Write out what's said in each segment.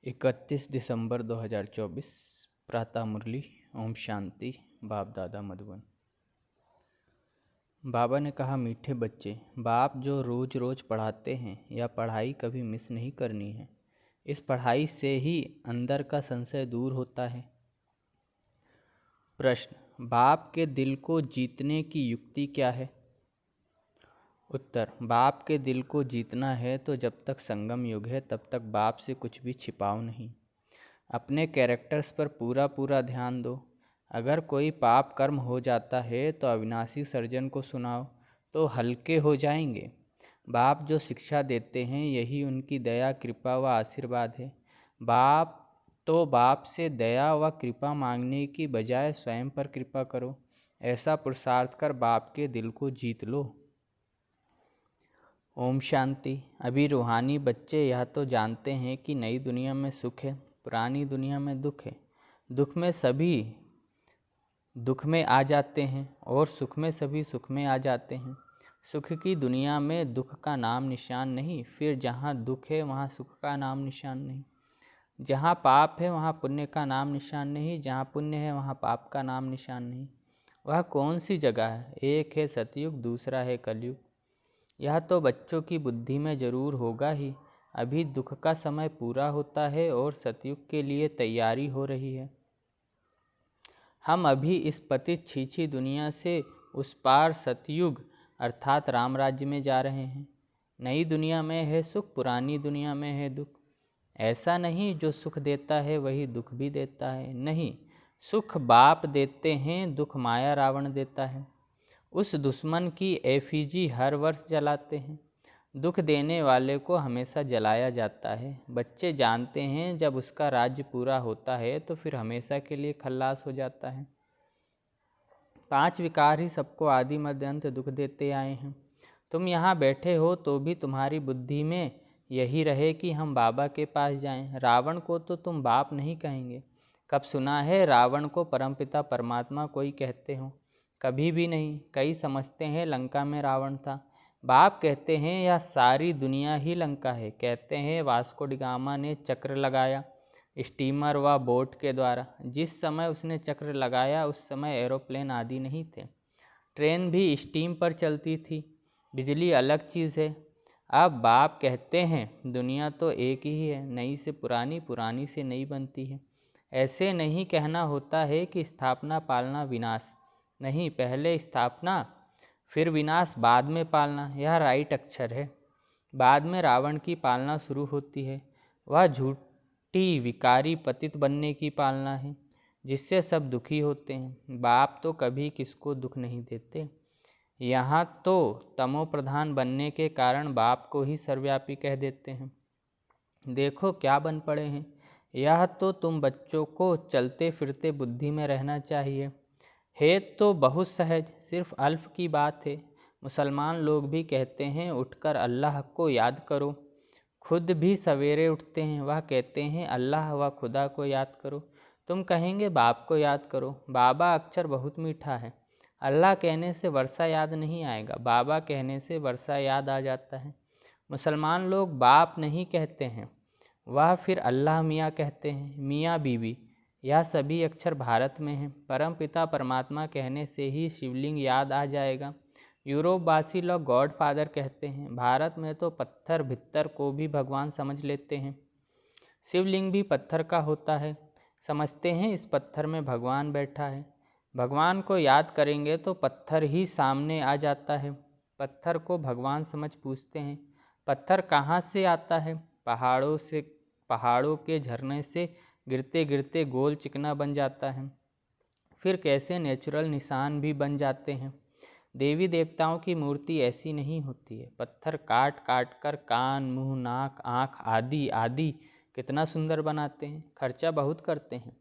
31 दिसंबर 2024 प्रातः मुरली। ओम शांति। बाप दादा मधुबन। बाबा ने कहा, मीठे बच्चे, बाप जो रोज रोज पढ़ाते हैं या पढ़ाई कभी मिस नहीं करनी है। इस पढ़ाई से ही अंदर का संशय दूर होता है। प्रश्न, बाप के दिल को जीतने की युक्ति क्या है? उत्तर, बाप के दिल को जीतना है तो जब तक संगम युग है तब तक बाप से कुछ भी छिपाओ नहीं। अपने कैरेक्टर्स पर पूरा पूरा ध्यान दो। अगर कोई पाप कर्म हो जाता है तो अविनाशी सर्जन को सुनाओ तो हल्के हो जाएंगे। बाप जो शिक्षा देते हैं यही उनकी दया, कृपा व आशीर्वाद है। बाप से दया व कृपा मांगने की बजाय स्वयं पर कृपा करो। ऐसा पुरुषार्थ कर बाप के दिल को जीत लो। ओम शांति। अभी रूहानी बच्चे यह तो जानते हैं कि नई दुनिया में सुख है, पुरानी दुनिया में दुख है। दुख में सभी दुख में आ जाते हैं और सुख में सभी सुख में आ जाते हैं। सुख की दुनिया में दुख का नाम निशान नहीं, फिर जहाँ दुख है वहाँ सुख का नाम निशान नहीं। जहाँ पाप है वहाँ पुण्य का नाम निशान नहीं, जहाँ पुण्य है वहाँ पाप का नाम निशान नहीं। वह कौन सी जगह है? एक है सतयुग, दूसरा है कलयुग। यह तो बच्चों की बुद्धि में जरूर होगा ही। अभी दुख का समय पूरा होता है और सतयुग के लिए तैयारी हो रही है। हम अभी इस पतित छीछी दुनिया से उस पार सतयुग अर्थात राम राज्य में जा रहे हैं। नई दुनिया में है सुख, पुरानी दुनिया में है दुख। ऐसा नहीं जो सुख देता है वही दुख भी देता है, नहीं। सुख बाप देते हैं, दुख माया रावण देता है। उस दुश्मन की एफिजी हर वर्ष जलाते हैं। दुख देने वाले को हमेशा जलाया जाता है। बच्चे जानते हैं जब उसका राज्य पूरा होता है तो फिर हमेशा के लिए खल्लास हो जाता है। 5 विकार ही सबको आदि मध्य अंत दुख देते आए हैं। तुम यहाँ बैठे हो तो भी तुम्हारी बुद्धि में यही रहे कि हम बाबा के पास जाएं। रावण को तो तुम बाप नहीं कहेंगे। कब सुना है रावण को परमपिता परमात्मा कोई कहते हो? कभी भी नहीं। कई समझते हैं लंका में रावण था। बाप कहते हैं यह सारी दुनिया ही लंका है। कहते हैं वास्को डी गामा ने चक्र लगाया स्टीमर व बोट के द्वारा। जिस समय उसने चक्र लगाया उस समय एरोप्लेन आदि नहीं थे। ट्रेन भी स्टीम पर चलती थी। बिजली अलग चीज़ है। अब बाप कहते हैं दुनिया तो एक ही है, नई से पुरानी, पुरानी से नई बनती है। ऐसे नहीं कहना होता है कि स्थापना पालना विनाश नहीं, पहले स्थापना फिर विनाश, बाद में पालना, यह राइट अक्षर है। बाद में रावण की पालना शुरू होती है। वह झूठी विकारी पतित बनने की पालना है जिससे सब दुखी होते हैं। बाप तो कभी किसको दुख नहीं देते। यहाँ तो तमो प्रधान बनने के कारण बाप को ही सर्वव्यापी कह देते हैं। देखो क्या बन पड़े हैं। यह तो तुम बच्चों को चलते फिरते बुद्धि में रहना चाहिए। है तो बहुत सहज, सिर्फ अल्फ की बात है। मुसलमान लोग भी कहते हैं उठकर अल्लाह को याद करो। खुद भी सवेरे उठते हैं, वह कहते हैं अल्लाह व खुदा को याद करो। तुम कहेंगे बाप को याद करो। बाबा अक्षर बहुत मीठा है। अल्लाह कहने से वर्षा याद नहीं आएगा, बाबा कहने से वर्षा याद आ जाता है। मुसलमान लोग बाप नहीं कहते हैं, वह फिर अल्लाह मियाँ कहते हैं, मियाँ बीवी। यह सभी अक्षर भारत में हैं। परम पिता परमात्मा कहने से ही शिवलिंग याद आ जाएगा। यूरोपवासी लोग गॉड फादर कहते हैं। भारत में तो पत्थर भित्तर को भी भगवान समझ लेते हैं। शिवलिंग भी पत्थर का होता है। समझते हैं इस पत्थर में भगवान बैठा है। भगवान को याद करेंगे तो पत्थर ही सामने आ जाता है। पत्थर को भगवान समझ पूछते हैं। पत्थर कहाँ से आता है? पहाड़ों से। पहाड़ों के झरने से गिरते गिरते गोल चिकना बन जाता है। फिर कैसे नेचुरल निशान भी बन जाते हैं। देवी देवताओं की मूर्ति ऐसी नहीं होती है। पत्थर काट काट कर कान, मुंह, नाक, आँख आदि आदि कितना सुंदर बनाते हैं। खर्चा बहुत करते हैं।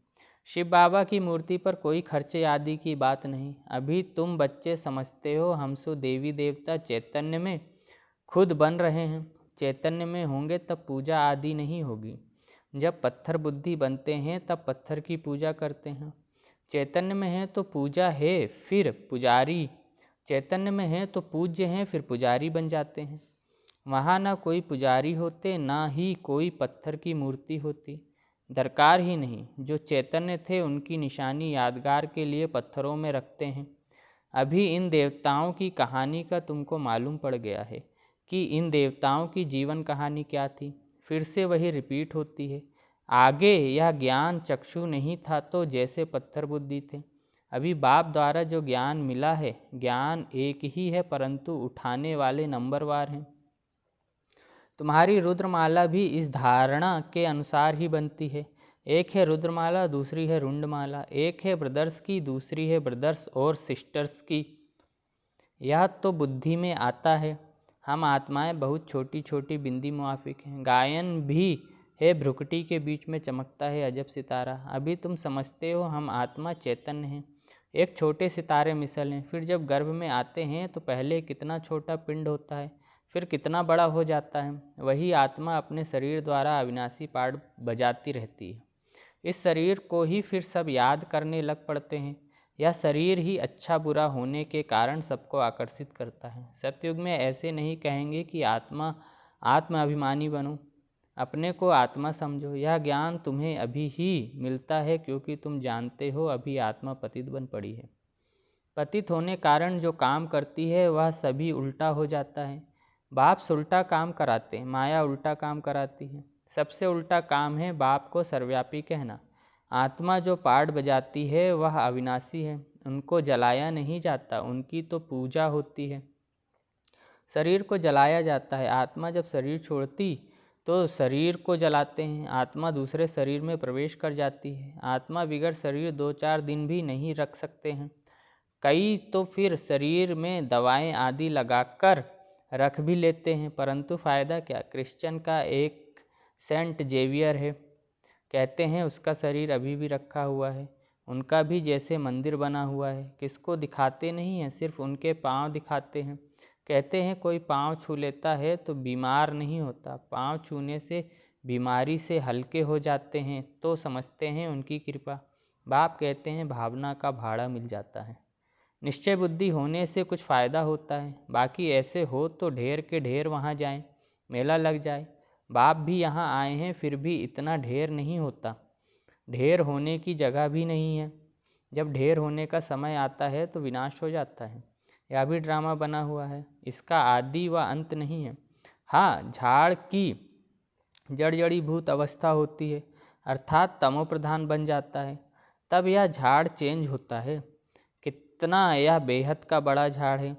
शिव बाबा की मूर्ति पर कोई खर्चे आदि की बात नहीं। अभी तुम बच्चे समझते हो हम सो देवी देवता चैतन्य में खुद बन रहे हैं। चैतन्य में होंगे तब पूजा आदि नहीं होगी। जब पत्थर बुद्धि बनते हैं तब पत्थर की पूजा करते हैं। चैतन्य में है तो पूजा है, फिर पुजारी। चैतन्य में है तो पूज्य हैं, फिर पुजारी बन जाते हैं। वहाँ ना कोई पुजारी होते, ना ही कोई पत्थर की मूर्ति होती। दरकार ही नहीं। जो चैतन्य थे उनकी निशानी यादगार के लिए पत्थरों में रखते हैं। अभी इन देवताओं की कहानी का तुमको मालूम पड़ गया है कि इन देवताओं की जीवन कहानी क्या थी। फिर से वही रिपीट होती है। आगे यह ज्ञान चक्षु नहीं था तो जैसे पत्थर बुद्धि थे। अभी बाप द्वारा जो ज्ञान मिला है, ज्ञान एक ही है परंतु उठाने वाले नंबरवार हैं। तुम्हारी रुद्रमाला भी इस धारणा के अनुसार ही बनती है। एक है रुद्रमाला, दूसरी है रुंडमाला। एक है ब्रदर्स की, दूसरी है ब्रदर्स और सिस्टर्स की। यह तो बुद्धि में आता है। हम आत्माएं बहुत छोटी छोटी बिंदी मुआफिक हैं। गायन भी है भ्रुकुटी के बीच में चमकता है अजब सितारा। अभी तुम समझते हो हम आत्मा चैतन्य हैं, एक छोटे सितारे मिसल हैं। फिर जब गर्भ में आते हैं तो पहले कितना छोटा पिंड होता है, फिर कितना बड़ा हो जाता है। वही आत्मा अपने शरीर द्वारा अविनाशी पाठ बजाती रहती है। इस शरीर को ही फिर सब याद करने लग पड़ते हैं। यह शरीर ही अच्छा बुरा होने के कारण सबको आकर्षित करता है। सतयुग में ऐसे नहीं कहेंगे कि आत्म अभिमानी बनो, अपने को आत्मा समझो। यह ज्ञान तुम्हें अभी ही मिलता है क्योंकि तुम जानते हो अभी आत्मा पतित बन पड़ी है। पतित होने कारण जो काम करती है वह सभी उल्टा हो जाता है। बाप उल्टा काम कराते हैं, माया उल्टा काम कराती है। सबसे उल्टा काम है बाप को सर्वव्यापी कहना। आत्मा जो पाठ बजाती है वह अविनाशी है, उनको जलाया नहीं जाता, उनकी तो पूजा होती है। शरीर को जलाया जाता है। आत्मा जब शरीर छोड़ती तो शरीर को जलाते हैं। आत्मा दूसरे शरीर में प्रवेश कर जाती है। आत्मा बिगड़ शरीर 2-4 दिन भी नहीं रख सकते हैं। कई तो फिर शरीर में दवाएं आदि लगाकर रख भी लेते हैं, परंतु फ़ायदा क्या। क्रिश्चियन का एक सेंट जेवियर है, कहते हैं उसका शरीर अभी भी रखा हुआ है। उनका भी जैसे मंदिर बना हुआ है। किसको दिखाते नहीं हैं, सिर्फ उनके पाँव दिखाते हैं। कहते हैं कोई पाँव छू लेता है तो बीमार नहीं होता, पाँव छूने से बीमारी से हल्के हो जाते हैं, तो समझते हैं उनकी कृपा। बाप कहते हैं भावना का भाड़ा मिल जाता है। निश्चय बुद्धि होने से कुछ फ़ायदा होता है, बाकी ऐसे हो तो ढेर के ढेर वहाँ जाएं, मेला लग जाए। बाप भी यहाँ आए हैं फिर भी इतना ढेर नहीं होता, ढेर होने की जगह भी नहीं है। जब ढेर होने का समय आता है तो विनाश हो जाता है। यह भी ड्रामा बना हुआ है, इसका आदि व अंत नहीं है। हाँ, झाड़ की जड़ जड़ीभूत अवस्था होती है, अर्थात तमो प्रधान बन जाता है, तब यह झाड़ चेंज होता है। कितना यह बेहद का बड़ा झाड़ है।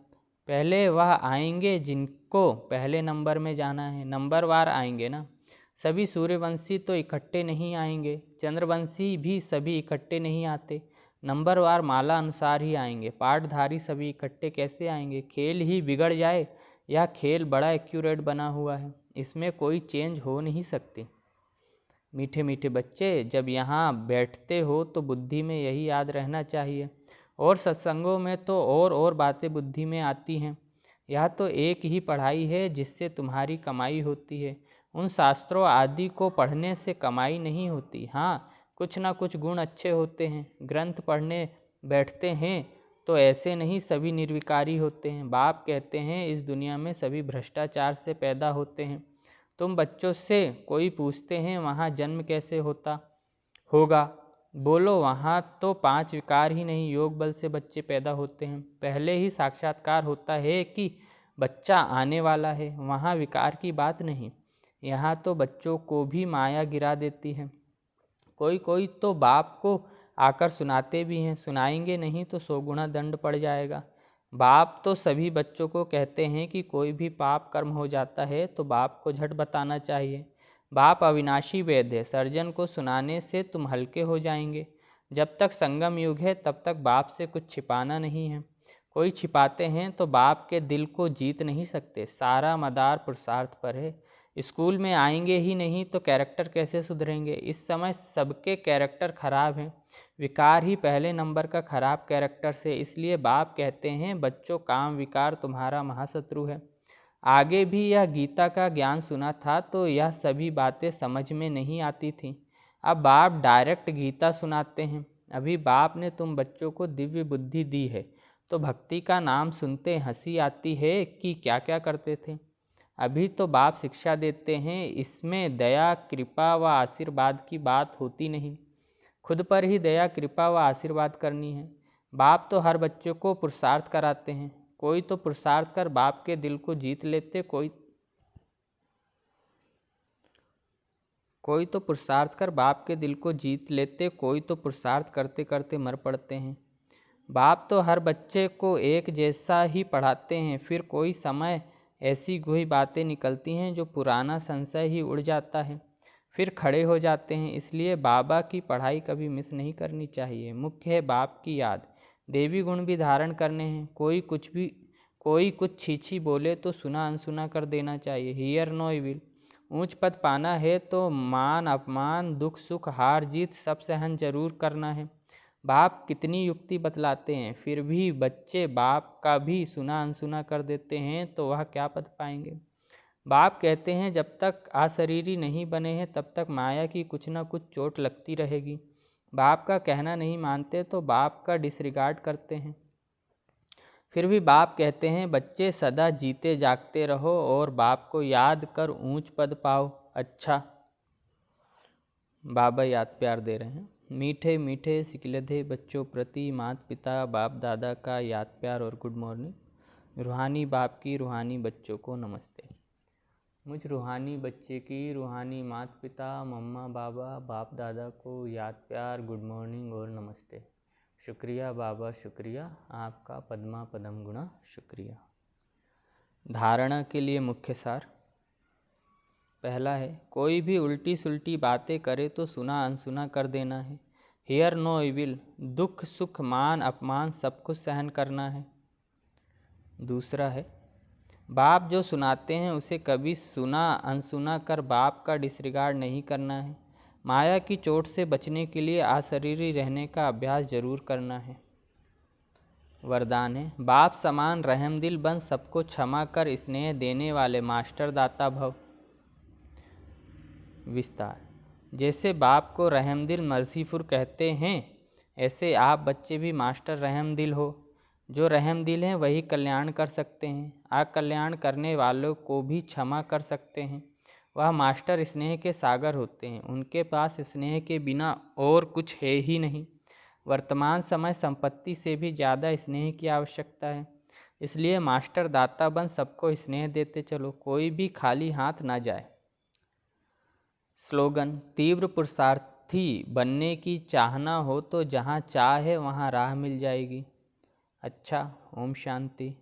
पहले वह आएंगे जिनको पहले नंबर में जाना है, नंबरवार आएंगे ना। सभी सूर्यवंशी तो इकट्ठे नहीं आएंगे, चंद्रवंशी भी सभी इकट्ठे नहीं आते, नंबरवार माला अनुसार ही आएंगे। पाठधारी सभी इकट्ठे कैसे आएंगे। खेल ही बिगड़ जाए। यह खेल बड़ा एक्यूरेट बना हुआ है, इसमें कोई चेंज हो नहीं सकती। मीठे मीठे बच्चे, जब यहाँ बैठते हो तो बुद्धि में यही याद रहना चाहिए। और सत्संगों में तो और बातें बुद्धि में आती हैं। यह तो एक ही पढ़ाई है जिससे तुम्हारी कमाई होती है। उन शास्त्रों आदि को पढ़ने से कमाई नहीं होती। हाँ, कुछ ना कुछ गुण अच्छे होते हैं। ग्रंथ पढ़ने बैठते हैं तो ऐसे नहीं सभी निर्विकारी होते हैं। बाप कहते हैं इस दुनिया में सभी भ्रष्टाचार से पैदा होते हैं। तुम बच्चों से कोई पूछते हैं वहाँ जन्म कैसे होगा, बोलो वहाँ तो 5 विकार ही नहीं, योग बल से बच्चे पैदा होते हैं। पहले ही साक्षात्कार होता है कि बच्चा आने वाला है, वहाँ विकार की बात नहीं। यहाँ तो बच्चों को भी माया गिरा देती है। कोई तो बाप को आकर सुनाते भी हैं, सुनाएंगे नहीं तो 100 गुना दंड पड़ जाएगा। बाप तो सभी बच्चों को कहते हैं कि कोई भी पाप कर्म हो जाता है तो बाप को झट बताना चाहिए। बाप अविनाशी वेद है, सर्जन को सुनाने से तुम हल्के हो जाएंगे। जब तक संगम युग है तब तक बाप से कुछ छिपाना नहीं है। कोई छिपाते हैं तो बाप के दिल को जीत नहीं सकते। सारा मदार पुरुषार्थ पर है। स्कूल में आएंगे ही नहीं तो कैरेक्टर कैसे सुधरेंगे। इस समय सबके कैरेक्टर खराब हैं, विकार ही पहले नंबर का खराब कैरेक्टर से। इसलिए बाप कहते हैं बच्चों, काम विकार तुम्हारा महाशत्रु है। आगे भी यह गीता का ज्ञान सुना था तो यह सभी बातें समझ में नहीं आती थी। अब बाप डायरेक्ट गीता सुनाते हैं। अभी बाप ने तुम बच्चों को दिव्य बुद्धि दी है तो भक्ति का नाम सुनते हंसी आती है कि क्या क्या करते थे। अभी तो बाप शिक्षा देते हैं, इसमें दया कृपा व आशीर्वाद की बात होती नहीं। खुद पर ही दया कृपा व आशीर्वाद करनी है। बाप तो हर बच्चे को पुरुषार्थ कराते हैं। कोई तो पुरुषार्थ कर बाप के दिल को जीत लेते, कोई तो पुरुषार्थ कर बाप के दिल को जीत लेते, कोई तो पुरुषार्थ करते करते मर पड़ते हैं। बाप तो हर बच्चे को एक जैसा ही पढ़ाते हैं, फिर कोई समय ऐसी कोई बातें निकलती हैं जो पुराना संशय ही उड़ जाता है, फिर खड़े हो जाते हैं। इसलिए बाबा की पढ़ाई कभी मिस नहीं करनी चाहिए। मुख्य है बाप की याद। देवी गुण भी धारण करने हैं। कोई कुछ छीछी बोले तो सुना अनसुना कर देना चाहिए। Hear no evil. ऊंच पद पाना है तो मान अपमान दुख सुख हार जीत सब सहन जरूर करना है। बाप कितनी युक्ति बतलाते हैं, फिर भी बच्चे बाप का भी सुना अनसुना कर देते हैं, तो वह क्या पद पाएंगे। बाप कहते हैं जब तक अशरीरी नहीं बने हैं तब तक माया की कुछ न कुछ चोट लगती रहेगी। बाप का कहना नहीं मानते तो बाप का डिसरिगार्ड करते हैं। फिर भी बाप कहते हैं बच्चे सदा जीते जागते रहो और बाप को याद कर ऊंच पद पाओ। अच्छा, बाबा याद प्यार दे रहे हैं। मीठे मीठे सिकिलधे बच्चों प्रति माता पिता बाप दादा का याद प्यार और गुड मॉर्निंग। रूहानी बाप की रूहानी बच्चों को नमस्ते। मुझ रूहानी बच्चे की रूहानी माता पिता मम्मा बाबा बाप दादा को याद प्यार गुड मॉर्निंग और नमस्ते। शुक्रिया बाबा, शुक्रिया आपका पद्मा पदम गुणा, शुक्रिया। धारणा के लिए मुख्य सार। पहला है, कोई भी उल्टी सुल्टी बातें करे तो सुना अनसुना कर देना है। Hear no evil. दुख सुख मान अपमान सब कुछ सहन करना है। दूसरा है, बाप जो सुनाते हैं उसे कभी सुना अनसुना कर बाप का डिसरिगार्ड नहीं करना है। माया की चोट से बचने के लिए अशरीरी रहने का अभ्यास जरूर करना है। वरदान है, बाप समान रहमदिल बन सबको क्षमा कर स्नेह देने वाले मास्टर दाता भव। विस्तार। जैसे बाप को रहमदिल मर्सीफुल कहते हैं, ऐसे आप बच्चे भी मास्टर रहमदिल हो। जो रहमदिल हैं वही कल्याण कर सकते हैं। अकल्याण करने वालों को भी क्षमा कर सकते हैं। वह मास्टर स्नेह के सागर होते हैं। उनके पास स्नेह के बिना और कुछ है ही नहीं। वर्तमान समय संपत्ति से भी ज़्यादा स्नेह की आवश्यकता है। इसलिए मास्टर दाता बन सबको स्नेह देते चलो, कोई भी खाली हाथ ना जाए। स्लोगन, तीव्र पुरुषार्थी बनने की चाहना हो तो जहाँ चाह है वहाँ राह मिल जाएगी। अच्छा, ओम शांति।